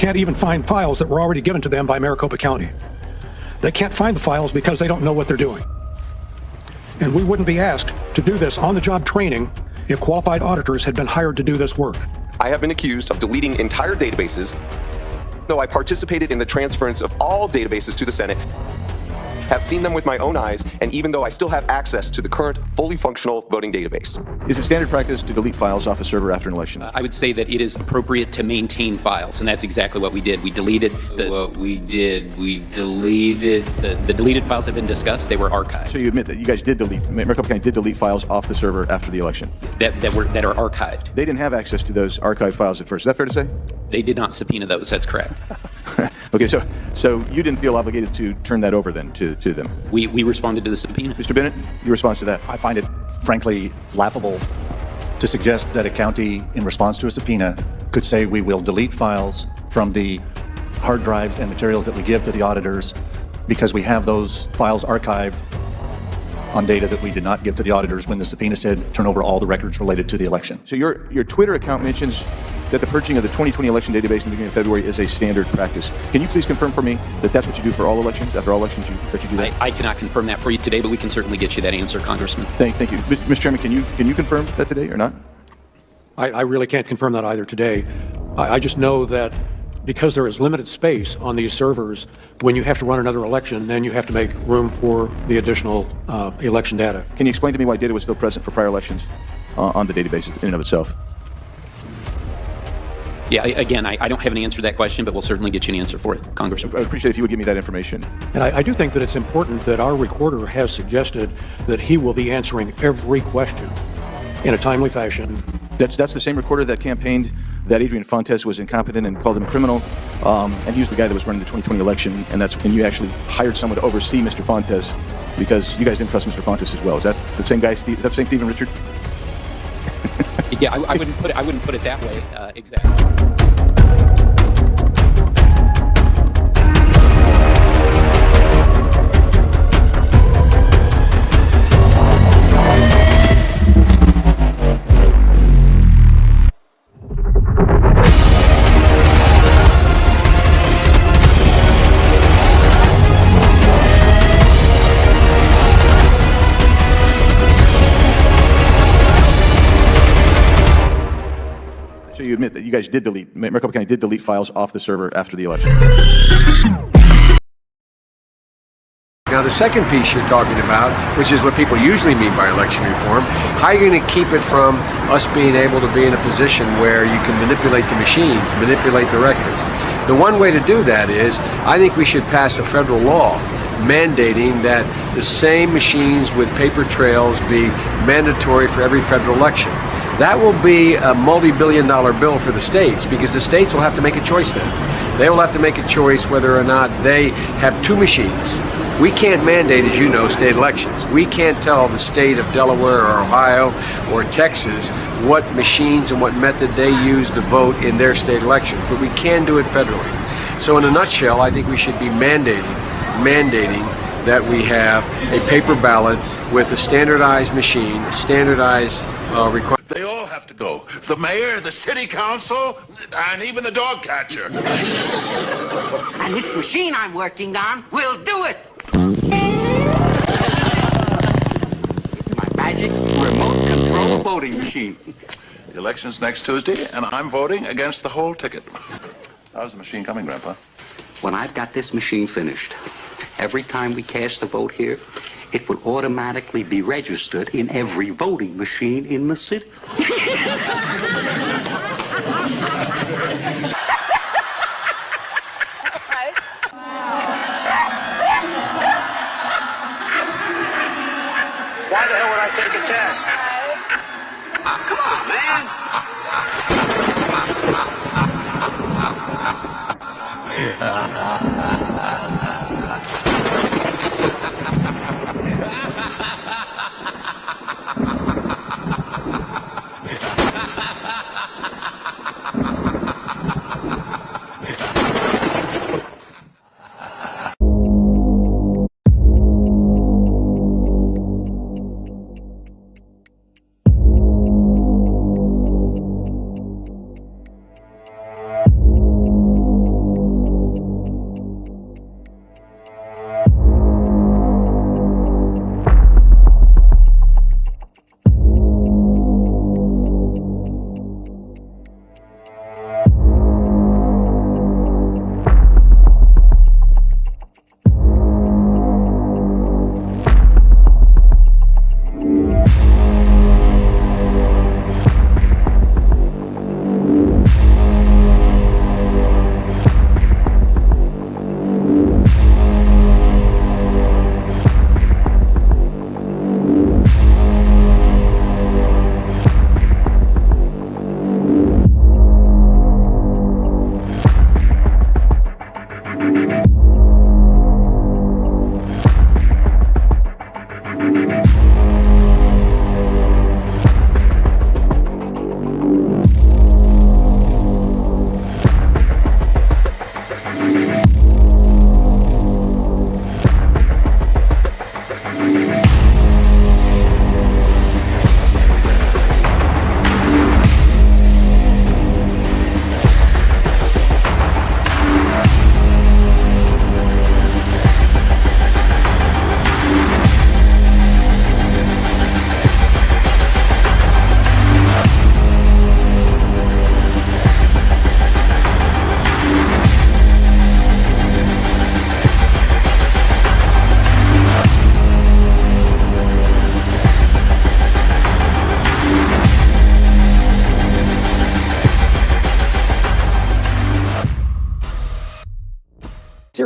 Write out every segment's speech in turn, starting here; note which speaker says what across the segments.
Speaker 1: can't even find files that were already given to them by Maricopa County. They can't find the files because they don't know what they're doing. And we wouldn't be asked to do this on-the-job training if qualified auditors had been hired to do this work.
Speaker 2: I have been accused of deleting entire databases, though I participated in the transference of all databases to the Senate, have seen them with my own eyes, and even though I still have access to the current fully functional voting database.
Speaker 3: Is it standard practice to delete files off a server after an election?
Speaker 4: I would say that it is appropriate to maintain files, and that's exactly what we did. We deleted the deleted files have been discussed. They were archived.
Speaker 3: So you admit that you guys did delete, Maricopa County did delete files off the server after the election?
Speaker 4: That are archived.
Speaker 3: They didn't have access to those archived files at first. Is that fair to say?
Speaker 4: They did not subpoena those. That's correct.
Speaker 3: Okay, so you didn't feel obligated to turn that over then to them?
Speaker 4: We responded to the subpoena.
Speaker 3: Mr. Bennett, your response to that?
Speaker 5: I find it frankly laughable to suggest that a county, in response to a subpoena, could say we will delete files from the hard drives and materials that we give to the auditors because we have those files archived on data that we did not give to the auditors when the subpoena said turn over all the records related to the election.
Speaker 3: So your Twitter account mentions that the purging of the 2020 election database in the beginning of February is a standard practice. Can you please confirm for me that that's what you do for all elections, after all elections that you do that?
Speaker 4: I cannot confirm that for you today, but we can certainly get you that answer, Congressman.
Speaker 3: Thank you. Mr. Chairman, can you confirm that today or not?
Speaker 1: I really can't confirm that either today. I just know that because there is limited space on these servers, when you have to run another election, then you have to make room for the additional election data.
Speaker 3: Can you explain to me why data was still present for prior elections on the database in and of itself?
Speaker 4: Yeah, again, I don't have an answer to that question, but we'll certainly get you an answer for it, Congressman.
Speaker 3: I would appreciate if you would give me that information.
Speaker 1: And I do think that it's important that our recorder has suggested that he will be answering every question in a timely fashion.
Speaker 3: That's the same recorder that campaigned that Adrian Fontes was incompetent and called him a criminal, and he was the guy that was running the 2020 election, and you actually hired someone to oversee Mr. Fontes because you guys didn't trust Mr. Fontes as well. Is that the same guy? Is that the same Stephen Richard?
Speaker 4: Yeah, I wouldn't put it that way exactly.
Speaker 3: So you admit that you guys did delete, Maricopa County did delete files off the server after the election?
Speaker 6: Now, the second piece you're talking about, which is what people usually mean by election reform, how are you going to keep it from us being able to be in a position where you can manipulate the machines, manipulate the records? The one way to do that is, I think we should pass a federal law mandating that the same machines with paper trails be mandatory for every federal election. That will be a multi-billion-dollar bill for the states, because the states will have to make a choice then. They will have to make a choice whether or not they have two machines. We can't mandate, as you know, state elections. We can't tell the state of Delaware or Ohio or Texas what machines and what method they use to vote in their state elections, but we can do it federally. So in a nutshell, I think we should be mandating that we have a paper ballot with a standardized machine, standardized requirements.
Speaker 7: They all have to go. The mayor, the city council, and even the dog catcher.
Speaker 8: And this machine I'm working on will do it. It's my magic remote control voting machine.
Speaker 7: The election's next Tuesday, and I'm voting against the whole ticket. How's the machine coming, Grandpa?
Speaker 8: When I've got this machine finished, every time we cast a vote here, it will automatically be registered in every voting machine in the city.
Speaker 9: Why the hell would I take a test? Come on, man.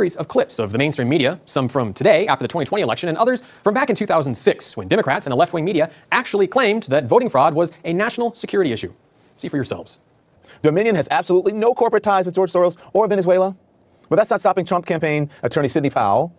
Speaker 10: series of clips of the mainstream media, some from today after the 2020 election and others from back in 2006 when Democrats and the left-wing media actually claimed that voting fraud was a national security issue. See for yourselves.
Speaker 11: Dominion has absolutely no corporate ties with George Soros or Venezuela. But that's not stopping Trump campaign attorney Sidney Powell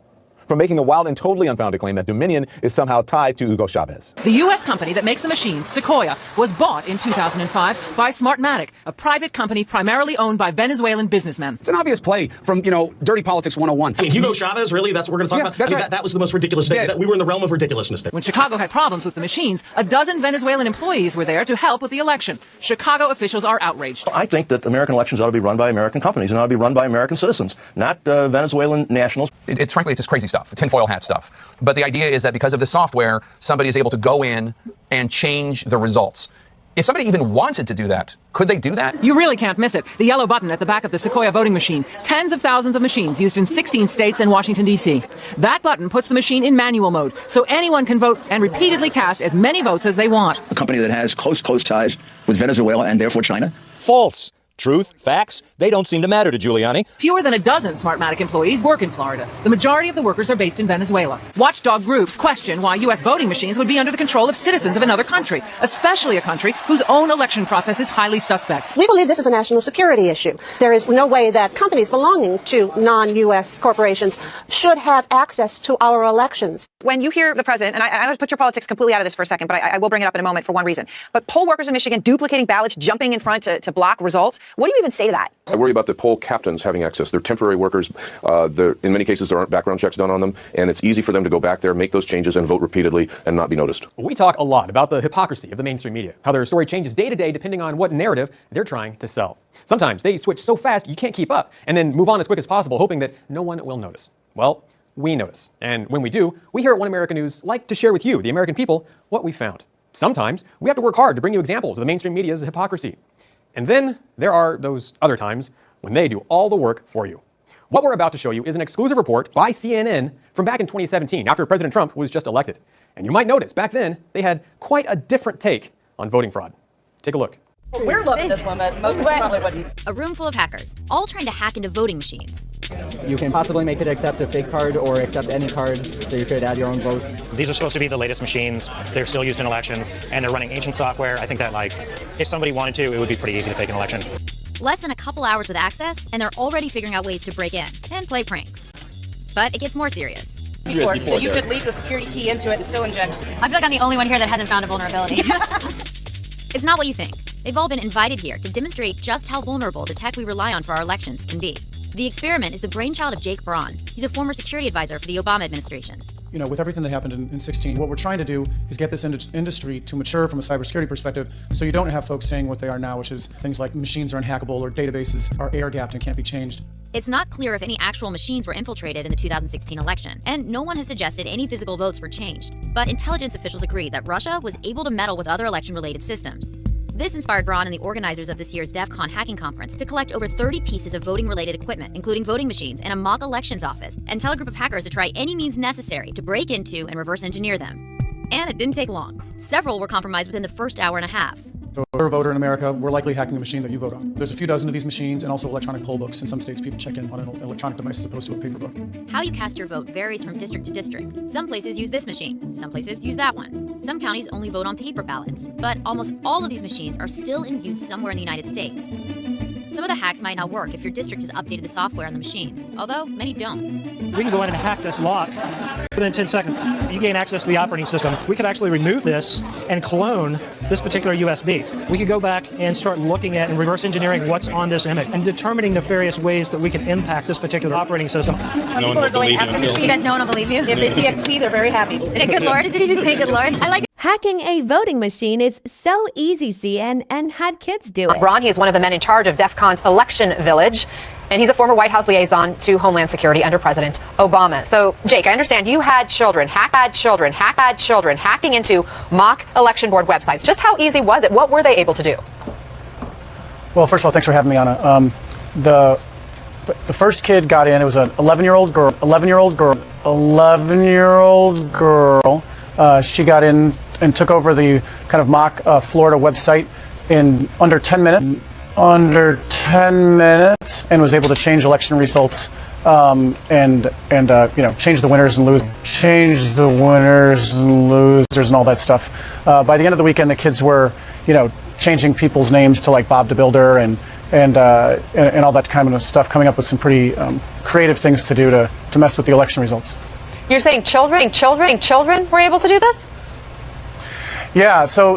Speaker 11: from making a wild and totally unfounded claim that Dominion is somehow tied to Hugo Chavez.
Speaker 12: The U.S. company that makes the machines, Sequoia, was bought in 2005 by Smartmatic, a private company primarily owned by Venezuelan businessmen.
Speaker 13: It's an obvious play from, Dirty Politics 101.
Speaker 14: I mean, Hugo Chavez, really? That's what we're going to talk about?
Speaker 13: That's right.
Speaker 14: That was the most ridiculous thing. That we were in the realm of ridiculousness there.
Speaker 12: When Chicago had problems with the machines, a dozen Venezuelan employees were there to help with the election. Chicago officials are outraged.
Speaker 15: I think that American elections ought to be run by American companies and ought to be run by American citizens, not Venezuelan nationals.
Speaker 16: It's frankly just crazy stuff, tinfoil hat stuff. But the idea is that because of the software, somebody is able to go in and change the results. If somebody even wanted to do that, could they do that?
Speaker 12: You really can't miss it. The yellow button at the back of the Sequoia voting machine. Tens of thousands of machines used in 16 states and Washington, D.C. That button puts the machine in manual mode, so anyone can vote and repeatedly cast as many votes as they want.
Speaker 17: A company that has close ties with Venezuela and therefore China?
Speaker 18: False. Truth, facts, they don't seem to matter to Giuliani.
Speaker 12: Fewer than a dozen Smartmatic employees work in Florida. The majority of the workers are based in Venezuela. Watchdog groups question why U.S. voting machines would be under the control of citizens of another country, especially a country whose own election process is highly suspect.
Speaker 19: We believe this is a national security issue. There is no way that companies belonging to non-U.S. corporations should have access to our elections.
Speaker 20: When you hear the president, and I would put your politics completely out of this for a second, but I will bring it up in a moment for one reason. But poll workers in Michigan duplicating ballots, jumping in front to block results. What do you even say to that?
Speaker 2: I worry about the poll captains having access. They're temporary workers. In many cases, there aren't background checks done on them, and it's easy for them to go back there, make those changes, and vote repeatedly and not be noticed.
Speaker 10: We talk a lot about the hypocrisy of the mainstream media, how their story changes day to day depending on what narrative they're trying to sell. Sometimes they switch so fast you can't keep up, and then move on as quick as possible, hoping that no one will notice. Well, we notice. And when we do, we here at One America News like to share with you, the American people, what we found. Sometimes we have to work hard to bring you examples of the mainstream media's hypocrisy. And then there are those other times when they do all the work for you. What we're about to show you is an exclusive report by CNN from back in 2017, after President Trump was just elected. And you might notice back then they had quite a different take on voting fraud. Take a look.
Speaker 21: We're loving this one, but most people probably wouldn't.
Speaker 22: A room full of hackers, all trying to hack into voting machines.
Speaker 23: You can possibly make it accept a fake card or accept any card, so you could add your own votes.
Speaker 24: These are supposed to be the latest machines. They're still used in elections, and they're running ancient software. I think that, if somebody wanted to, it would be pretty easy to fake an election.
Speaker 22: Less than a couple hours with access, and they're already figuring out ways to break in and play pranks. But it gets more serious.
Speaker 21: So you could leave the security key into it and still inject.
Speaker 22: I feel like I'm the only one here that hasn't found a vulnerability. It's not what you think. They've all been invited here to demonstrate just how vulnerable the tech we rely on for our elections can be. The experiment is the brainchild of Jake Braun. He's a former security advisor for the Obama administration.
Speaker 25: With everything that happened in 16, what we're trying to do is get this industry to mature from a cybersecurity perspective, so you don't have folks saying what they are now, which is things like machines are unhackable or databases are air-gapped and can't be changed.
Speaker 22: It's not clear if any actual machines were infiltrated in the 2016 election, and no one has suggested any physical votes were changed. But intelligence officials agree that Russia was able to meddle with other election-related systems. This inspired Braun and the organizers of this year's DEF CON hacking conference to collect over 30 pieces of voting-related equipment, including voting machines and a mock elections office, and tell a group of hackers to try any means necessary to break into and reverse engineer them. And it didn't take long. Several were compromised within the first hour and a half.
Speaker 25: So if you're a voter in America, we're likely hacking the machine that you vote on. There's a few dozen of these machines and also electronic poll books. In some states, people check in on an electronic device as opposed to a paper book.
Speaker 22: How you cast your vote varies from district to district. Some places use this machine, some places use that one. Some counties only vote on paper ballots, but almost all of these machines are still in use somewhere in the United States. Some of the hacks might not work if your district has updated the software on the machines, although many don't.
Speaker 24: We can go in and hack this lock within 10 seconds. You gain access to the operating system. We could actually remove this and clone this particular USB. We could go back and start looking at and reverse engineering what's on this image and determining the various ways that we can impact this particular operating system.
Speaker 21: People are going after machines.
Speaker 22: You guys, no one will believe you?
Speaker 21: If they see XP, they're very happy.
Speaker 22: Good Lord, did he just say good Lord? I like it.
Speaker 26: Hacking a voting machine is so easy, CN, and had kids do it.
Speaker 20: Braun, he is one of the men in charge of DEF CON's Election Village, and he's a former White House liaison to Homeland Security under President Obama. So, Jake, I understand you had children hacking into mock election board websites. Just how easy was it? What were they able to do?
Speaker 25: Well, first of all, thanks for having me, Anna. The first kid got in. It was an 11-year-old girl. She got in and took over the kind of mock Florida website in under 10 minutes. under 10 minutes and was able to change election results and change the winners and losers and all that stuff. By the end of the weekend, the kids were, changing people's names to like Bob the Builder and all that kind of stuff, coming up with some pretty creative things to do to mess with the election results.
Speaker 20: You're saying children were able to do this?
Speaker 25: Yeah, so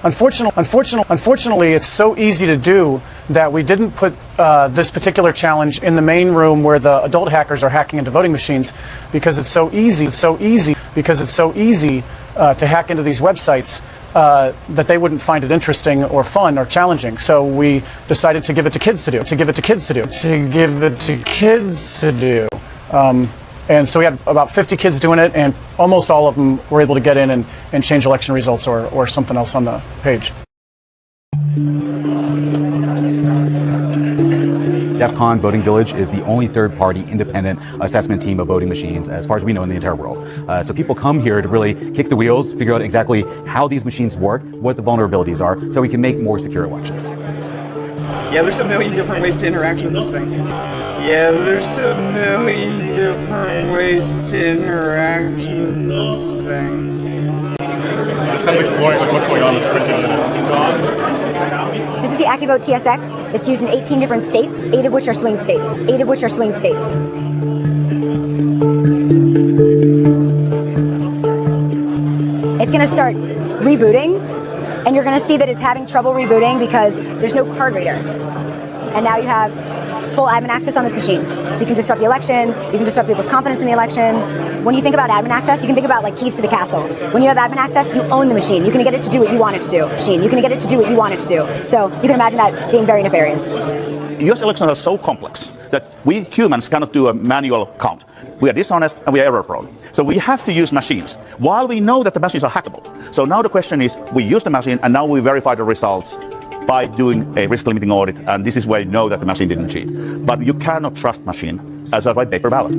Speaker 25: unfortunately, it's so easy to do that we didn't put this particular challenge in the main room where the adult hackers are hacking into voting machines, because it's so easy to hack into these websites that they wouldn't find it interesting or fun or challenging. So we decided to give it to kids to do. And so we had about 50 kids doing it, and almost all of them were able to get in and change election results or something else on the page.
Speaker 1: DEF CON Voting Village is the only third-party independent assessment team of voting machines, as far as we know, in the entire world. So people come here to really kick the wheels, figure out exactly how these machines work, what the vulnerabilities are, so we can make more secure elections.
Speaker 3: Yeah, there's a million different ways to interact with this thing. Just
Speaker 4: kind of explore what's going on. It's printed.
Speaker 5: This is the AccuVote TSX. It's used in 18 different states, 8 of which are swing states. It's going to start rebooting, and you're going to see that it's having trouble rebooting because there's no card reader. And now you have full admin access on this machine. So you can disrupt the election, you can disrupt people's confidence in the election. When you think about admin access, you can think about like keys to the castle. When you have admin access, you own the machine. You can get it to do what you want it to do. So you can imagine that being very nefarious.
Speaker 6: US elections are so complex that we humans cannot do a manual count. We are dishonest and we are error prone. So we have to use machines, while we know that the machines are hackable. So now the question is, we use the machine and now we verify the results by doing a risk limiting audit, and this is where you know that the machine didn't cheat. But you cannot trust machine as a white paper ballot.